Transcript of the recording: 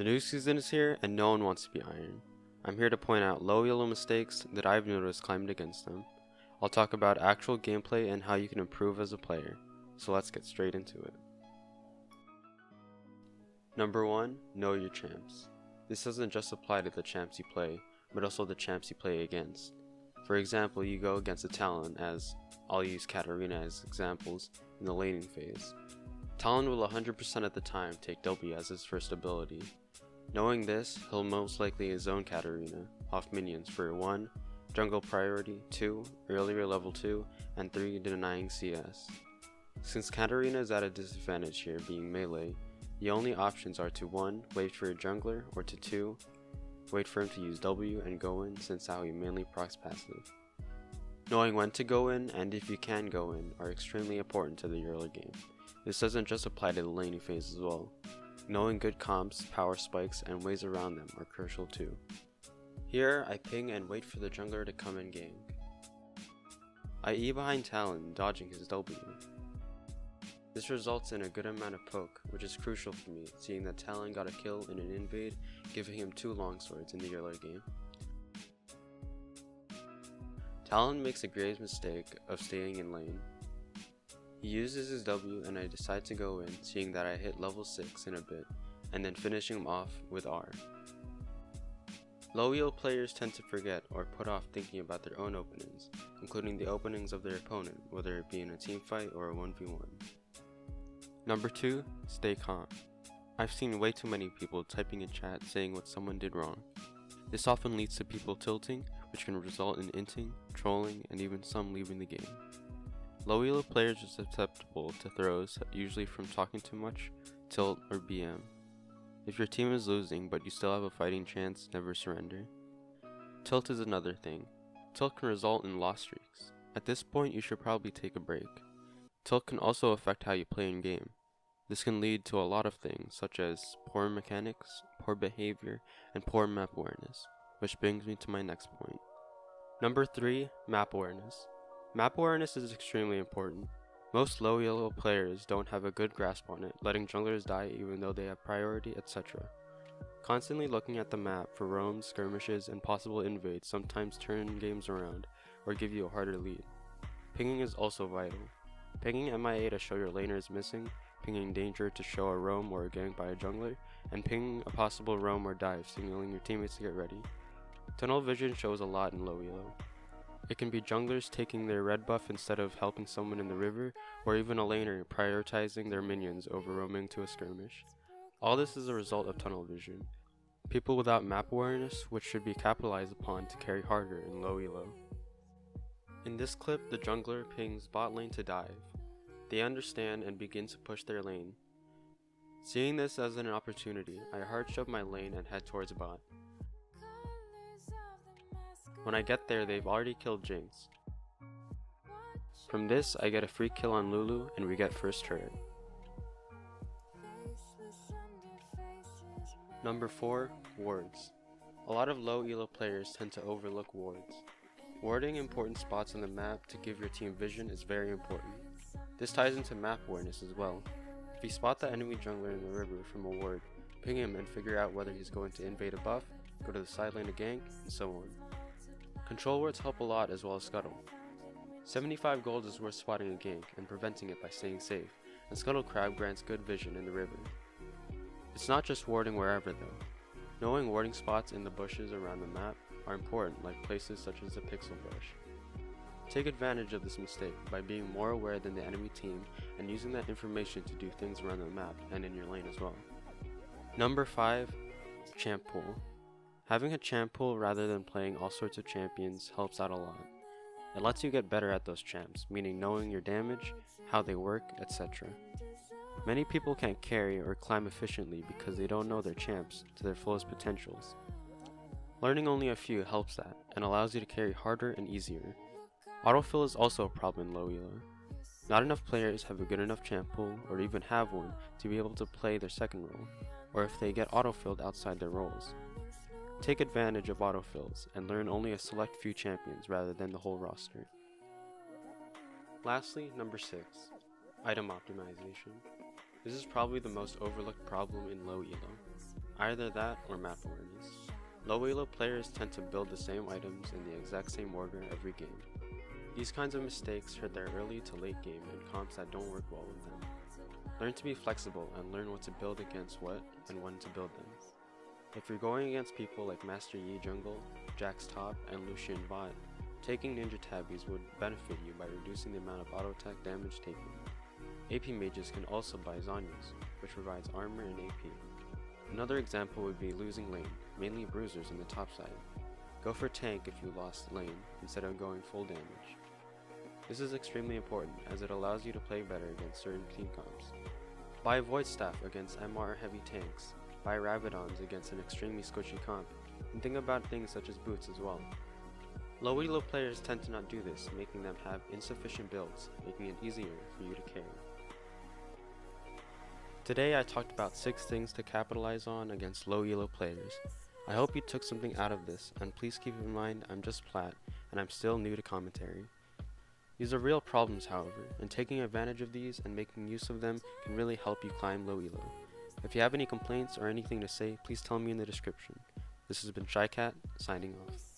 The new season is here and no one wants to be Iron. I'm here to point out low elo mistakes that I've noticed climbed against them. I'll talk about actual gameplay and how you can improve as a player, so let's get straight into it. Number 1. Know your champs. This doesn't just apply to the champs you play, but also the champs you play against. For example, you go against a Talon, as I'll use Katarina as examples, in the laning phase. Talon will 100% of the time take W as his first ability. Knowing this, he'll most likely zone Katarina off minions for 1. Jungle priority, 2. Earlier level 2, and 3. Denying CS. Since Katarina is at a disadvantage here being melee, the only options are to 1. Wait for a jungler, or to 2. Wait for him to use W and go in, since how he mainly procs passive. Knowing when to go in and if you can go in are extremely important to the early game. This doesn't just apply to the laning phase as well. Knowing good comps, power spikes, and ways around them are crucial too. Here, I ping and wait for the jungler to come and gank. I E behind Talon, dodging his W. This results in a good amount of poke, which is crucial for me, seeing that Talon got a kill in an invade, giving him 2 longswords in the early game. Talon makes a grave mistake of staying in lane. He uses his W and I decide to go in, seeing that I hit level 6 in a bit, and then finishing him off with R. Low elo players tend to forget or put off thinking about their own openings, including the openings of their opponent, whether it be in a team fight or a 1v1. Number 2. Stay calm. I've seen way too many people typing in chat saying what someone did wrong. This often leads to people tilting, which can result in inting, trolling, and even some leaving the game. Low elo players are susceptible to throws, usually from talking too much, tilt, or BM. If your team is losing but you still have a fighting chance, never surrender. Tilt is another thing. Tilt can result in loss streaks. At this point you should probably take a break. Tilt can also affect how you play in game. This can lead to a lot of things such as poor mechanics, poor behavior, and poor map awareness, which brings me to my next point. Number 3. Map awareness. Map awareness is extremely important. Most low elo players don't have a good grasp on it, letting junglers die even though they have priority, etc. Constantly looking at the map for roams, skirmishes, and possible invades sometimes turn games around or give you a harder lead. Pinging is also vital. Pinging MIA to show your laner is missing, pinging danger to show a roam or a gank by a jungler, and pinging a possible roam or dive signaling your teammates to get ready. Tunnel vision shows a lot in low elo. It can be junglers taking their red buff instead of helping someone in the river, or even a laner prioritizing their minions over roaming to a skirmish. All this is a result of tunnel vision. People without map awareness, which should be capitalized upon to carry harder in low elo. In this clip, the jungler pings bot lane to dive. They understand and begin to push their lane. Seeing this as an opportunity, I hard shove my lane and head towards bot. When I get there, they've already killed Jinx. From this, I get a free kill on Lulu and we get first turret. Number 4. Wards. A lot of low elo players tend to overlook wards. Warding important spots on the map to give your team vision is very important. This ties into map awareness as well. If you spot the enemy jungler in the river from a ward, ping him and figure out whether he's going to invade a buff, go to the side lane to gank, and so on. Control wards help a lot as well as scuttle. 75 gold is worth spotting a gank and preventing it by staying safe, and scuttle crab grants good vision in the river. It's not just warding wherever though. Knowing warding spots in the bushes around the map are important, like places such as the pixel brush. Take advantage of this mistake by being more aware than the enemy team and using that information to do things around the map and in your lane as well. Number 5. Champ pool. Having a champ pool rather than playing all sorts of champions helps out a lot. It lets you get better at those champs, meaning knowing your damage, how they work, etc. Many people can't carry or climb efficiently because they don't know their champs to their fullest potentials. Learning only a few helps that, and allows you to carry harder and easier. Autofill is also a problem in low elo. Not enough players have a good enough champ pool, or even have one, to be able to play their second role, or if they get autofilled outside their roles. Take advantage of autofills, and learn only a select few champions rather than the whole roster. Lastly, number 6. Item optimization. This is probably the most overlooked problem in low elo. either that or map awareness. Low elo players tend to build the same items in the exact same order every game. These kinds of mistakes hurt their early to late game in comps that don't work well with them. Learn to be flexible and learn what to build against what and when to build them. If you're going against people like Master Yi Jungle, Jax Top, and Lucian Bot, taking Ninja Tabbies would benefit you by reducing the amount of auto attack damage taken. AP mages can also buy Zhonya's, which provides armor and AP. Another example would be losing lane, mainly bruisers in the top side. Go for tank if you lost lane, instead of going full damage. This is extremely important, as it allows you to play better against certain team comps. Buy Void Staff against MR heavy tanks, buy Rabadons against an extremely squishy comp, and think about things such as boots as well. Low elo players tend to not do this, making them have insufficient builds, making it easier for you to carry. Today I talked about 6 things to capitalize on against low elo players. I hope you took something out of this, and please keep in mind I'm just Plat, and I'm still new to commentary. These are real problems, however, and taking advantage of these and making use of them can really help you climb low elo. If you have any complaints or anything to say, please tell me in the description. This has been ShyCat, signing off.